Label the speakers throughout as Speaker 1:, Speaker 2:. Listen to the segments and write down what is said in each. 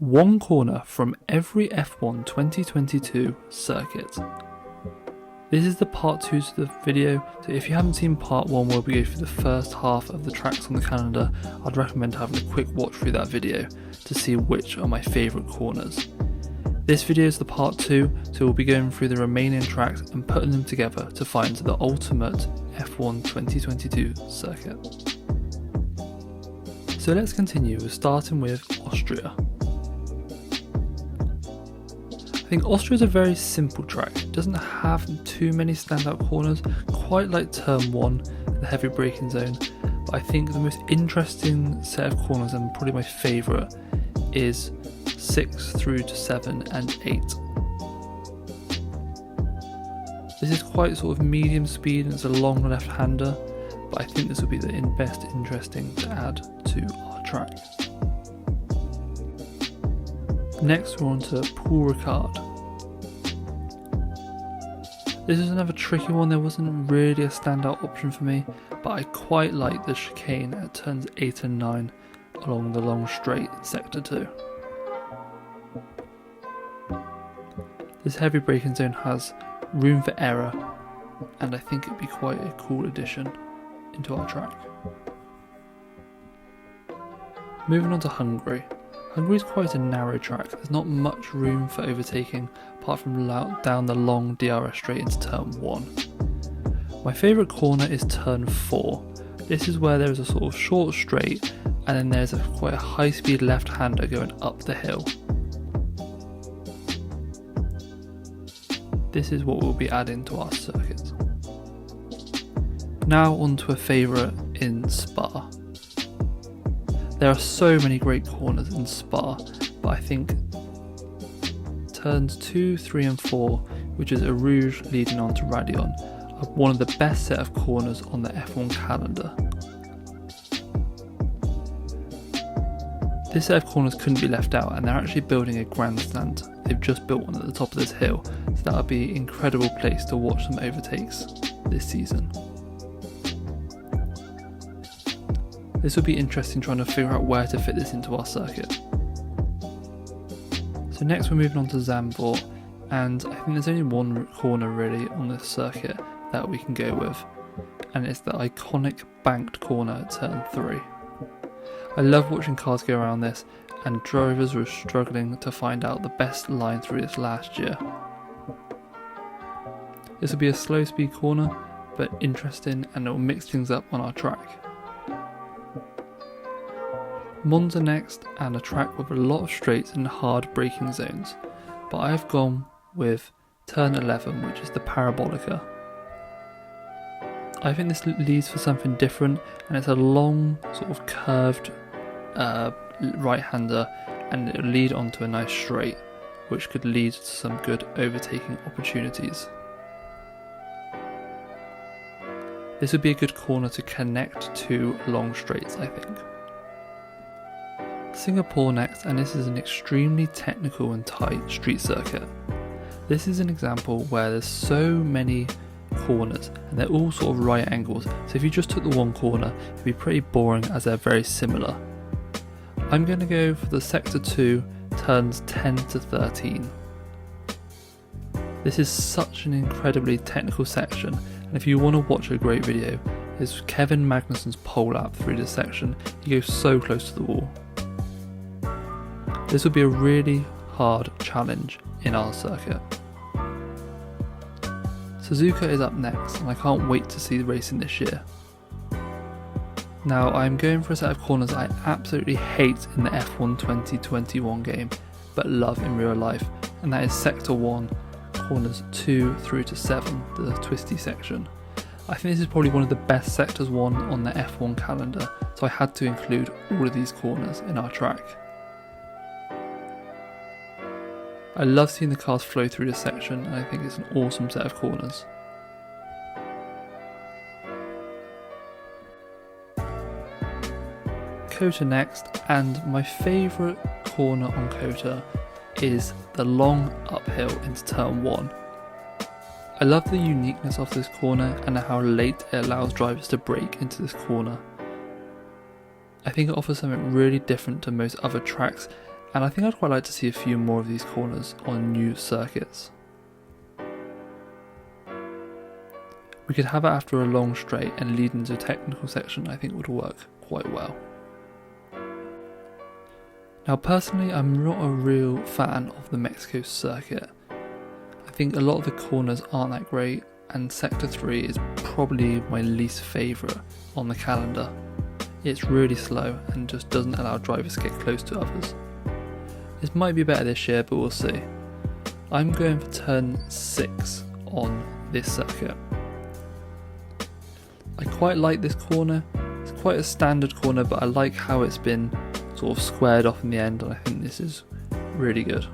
Speaker 1: One corner from every F1 2022 circuit. This is the part 2 to the video, so if you haven't seen part 1 where we go through the first half of the tracks on the calendar, I'd recommend having a quick watch through that video to see which are my favourite corners. This video is the part 2, so we'll be going through the remaining tracks and putting them together to find the ultimate F1 2022 circuit. So let's continue with starting with Austria. I think Austria is a very simple track. It doesn't have too many standout corners, quite like turn 1, the heavy braking zone, but I think the most interesting set of corners and probably my favourite is 6 through to 7 and 8. This is quite sort of medium speed and it's a long left-hander, but I think this will be the best interesting to add to our track. Next we're on to Paul Ricard. This is another tricky one. There wasn't really a standout option for me, but I quite like the chicane at turns 8 and 9 along the long straight in sector 2. This heavy braking zone has room for error and I think it'd be quite a cool addition into our track. Moving on to Hungary. Hungary is quite a narrow track, there's not much room for overtaking apart from down the long DRS straight into turn 1. My favourite corner is turn 4. This is where there is a sort of short straight and then there's quite a high speed left-hander going up the hill. This is what we'll be adding to our circuit. Now on to a favourite in Spa. There are so many great corners in Spa, but I think turns 2, 3 and 4, which is a Rouge leading on to Radion, are one of the best set of corners on the F1 calendar. This set of corners couldn't be left out and they're actually building a grandstand. They've just built one at the top of this hill, so that would be an incredible place to watch some overtakes this season. This will be interesting trying to figure out where to fit this into our circuit. So next we're moving on to Zandvoort, and I think there's only one corner really on this circuit that we can go with, and it's the iconic banked corner at turn 3. I love watching cars go around this, and drivers were struggling to find out the best line through this last year. This will be a slow speed corner, but interesting, and it will mix things up on our track. Monza next, and a track with a lot of straights and hard braking zones, but I've gone with turn 11, which is the Parabolica. I think this leads for something different, and it's a long sort of curved right-hander, and it will lead onto a nice straight, which could lead to some good overtaking opportunities. This would be a good corner to connect to long straights, I think. Singapore next, and this is an extremely technical and tight street circuit. This is an example where there's so many corners and they're all sort of right angles, so if you just took the one corner it'd be pretty boring as they're very similar. I'm going to go for the sector 2 turns 10 to 13. This is such an incredibly technical section, and if you want to watch a great video, is Kevin Magnussen's pole lap through this section. He goes so close to the wall. This will be a really hard challenge in our circuit. Suzuka is up next, and I can't wait to see the racing this year. Now I'm going for a set of corners I absolutely hate in the F1 2021 game, but love in real life, and that is sector 1, corners 2 through to 7, the twisty section. I think this is probably one of the best sectors 1 on the F1 calendar, so I had to include all of these corners in our track. I love seeing the cars flow through this section, and I think it's an awesome set of corners. Kota next, and my favourite corner on Kota is the long uphill into turn 1. I love the uniqueness of this corner and how late it allows drivers to brake into this corner. I think it offers something really different to most other tracks, and I think I'd quite like to see a few more of these corners on new circuits. We could have it after a long straight and lead into a technical section. I think would work quite well. Now personally, I'm not a real fan of the Mexico circuit. I think a lot of the corners aren't that great, and Sector 3 is probably my least favourite on the calendar. It's really slow and just doesn't allow drivers to get close to others. This might be better this year, but we'll see. I'm going for turn 6 on this circuit. I quite like this corner. It's quite a standard corner, but I like how it's been sort of squared off in the end, and I think this is really good.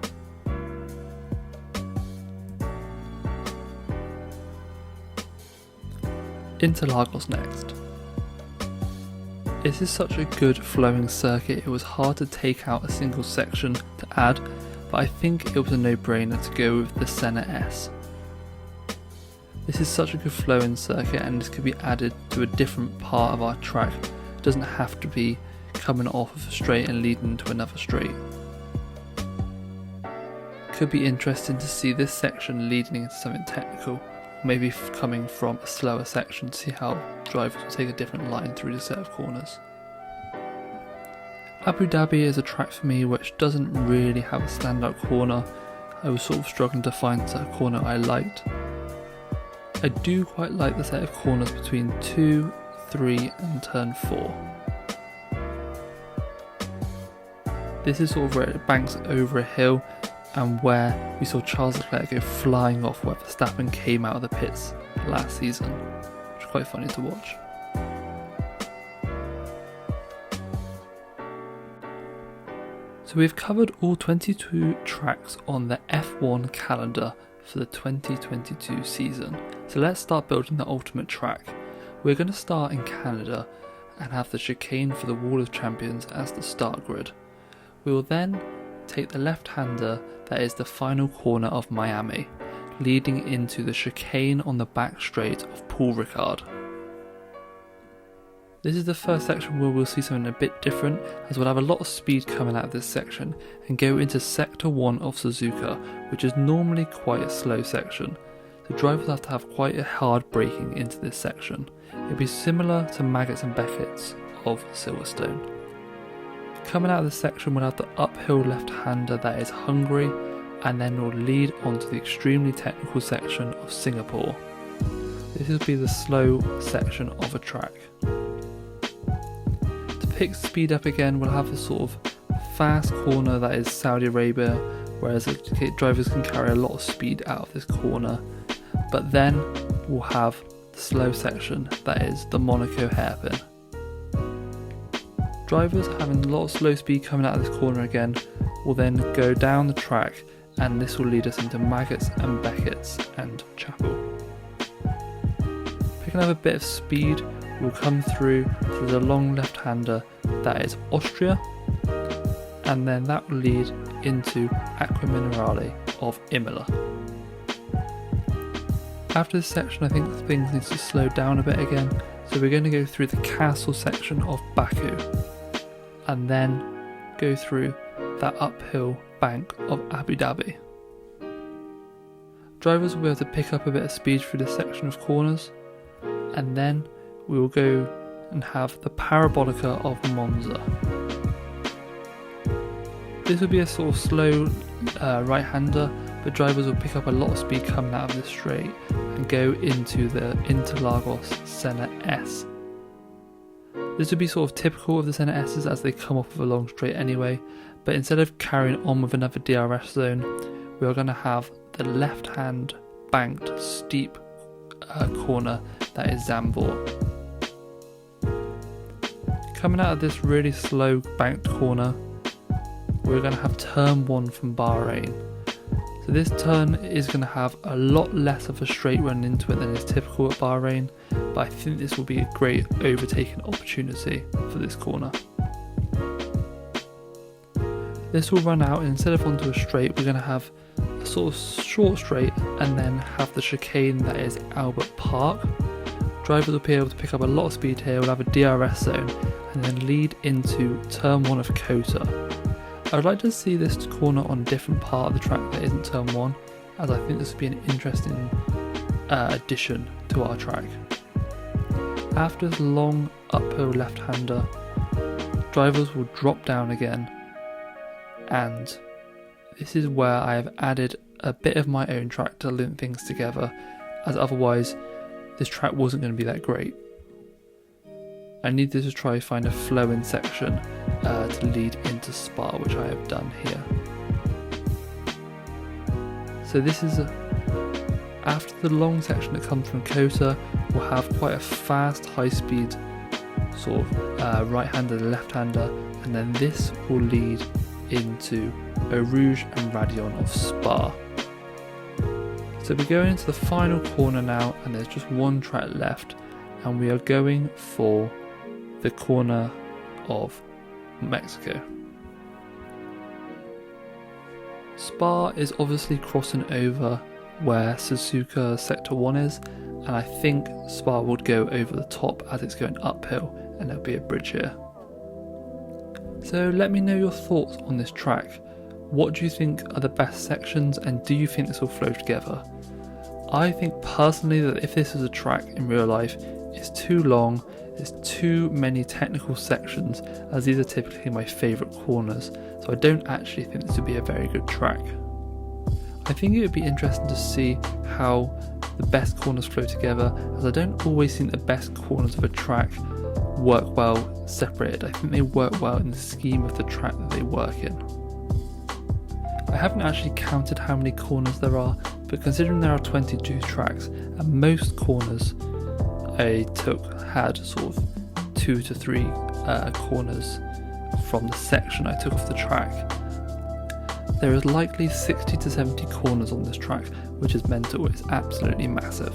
Speaker 1: Interlagos next. This is such a good flowing circuit, it was hard to take out a single section to add, but I think it was a no-brainer to go with the Senna S. This is such a good flowing circuit, and this could be added to a different part of our track. It doesn't have to be coming off of a straight and leading into another straight. Could be interesting to see this section leading into something technical, maybe coming from a slower section to see how drivers will take a different line through the set of corners. Abu Dhabi is a track for me which doesn't really have a standout corner. I was sort of struggling to find a corner I liked. I do quite like the set of corners between 2, 3 and turn 4. This is sort of where it banks over a hill, and where we saw Charles Leclerc go flying off where Verstappen came out of the pits last season, which is quite funny to watch. So we've covered all 22 tracks on the F1 calendar for the 2022 season. So let's start building the ultimate track. We're going to start in Canada and have the chicane for the Wall of Champions as the start grid. We will then take the left-hander that is the final corner of Miami, leading into the chicane on the back straight of Paul Ricard. This is the first section where we'll see something a bit different, as we'll have a lot of speed coming out of this section and go into Sector 1 of Suzuka, which is normally quite a slow section. The drivers have to have quite a hard braking into this section. It'll be similar to Maggots and Beckett's of Silverstone. Coming out of this section, we'll have the uphill left-hander that is Hungary, and then we'll lead onto the extremely technical section of Singapore. This will be the slow section of a track. To pick speed up again, we'll have a sort of fast corner that is Saudi Arabia, whereas the drivers can carry a lot of speed out of this corner. But then we'll have the slow section that is the Monaco hairpin. Drivers having a lot of slow speed coming out of this corner again will then go down the track, and this will lead us into Maggots and Beckett's and Chapel. Picking up a bit of speed, we'll come through to the long left-hander that is Austria, and then that will lead into Acqua Minerale of Imola. After this section, I think things need to slow down a bit again, so we're going to go through the castle section of Baku, and then go through that uphill bank of Abu Dhabi. Drivers will be able to pick up a bit of speed through this section of corners, and then we will go and have the Parabolica of Monza. This will be a sort of slow right-hander, but drivers will pick up a lot of speed coming out of this straight and go into the Interlagos Senna S. This would be sort of typical of the Senna S's as they come off of a long straight anyway, but instead of carrying on with another DRS zone, we are going to have the left-hand banked steep corner that is Zandvoort. Coming out of this really slow banked corner, we're going to have turn 1 from Bahrain. So this turn is going to have a lot less of a straight run into it than is typical at Bahrain, but I think this will be a great overtaking opportunity for this corner. This will run out, and instead of onto a straight, we're going to have a sort of short straight and then have the chicane that is Albert Park. Drivers will be able to pick up a lot of speed here, we'll have a DRS zone and then lead into turn 1 of Kota. I would like to see this corner on a different part of the track that isn't turn 1, as I think this would be an interesting addition to our track. After this long uphill left-hander, drivers will drop down again, and this is where I have added a bit of my own track to link things together, as otherwise this track wasn't going to be that great. I needed to try find a flowing section to lead into Spa, which I have done here. So this is after the long section that comes from Kota, we'll have quite a fast, high-speed sort of right-hander, left-hander, and then this will lead into Eau Rouge and Radion of Spa. So we're going into the final corner now, and there's just one track left, and we are going for the corner of Mexico. Spa is obviously crossing over where Suzuka Sector 1 is, and I think Spa would go over the top as it's going uphill, and there'll be a bridge here. So let me know your thoughts on this track. What do you think are the best sections, and do you think this will flow together? I think personally that if this is a track in real life, it's too long, there's too many technical sections, as these are typically my favourite corners, so I don't actually think this would be a very good track. I think it would be interesting to see how the best corners flow together, as I don't always think the best corners of a track work well separated. I think they work well in the scheme of the track that they work in. I haven't actually counted how many corners there are, but considering there are 22 tracks, and most corners I had sort of 2 to 3 corners from the section I took off the track. There is likely 60 to 70 corners on this track, which is mental. It's absolutely massive.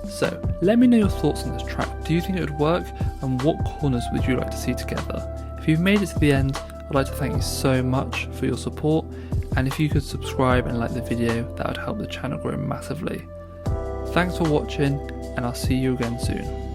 Speaker 1: So let me know your thoughts on this track. Do you think it would work, and what corners would you like to see together? If you've made it to the end, I'd like to thank you so much for your support, and if you could subscribe and like the video, that would help the channel grow massively. Thanks for watching, and I'll see you again soon.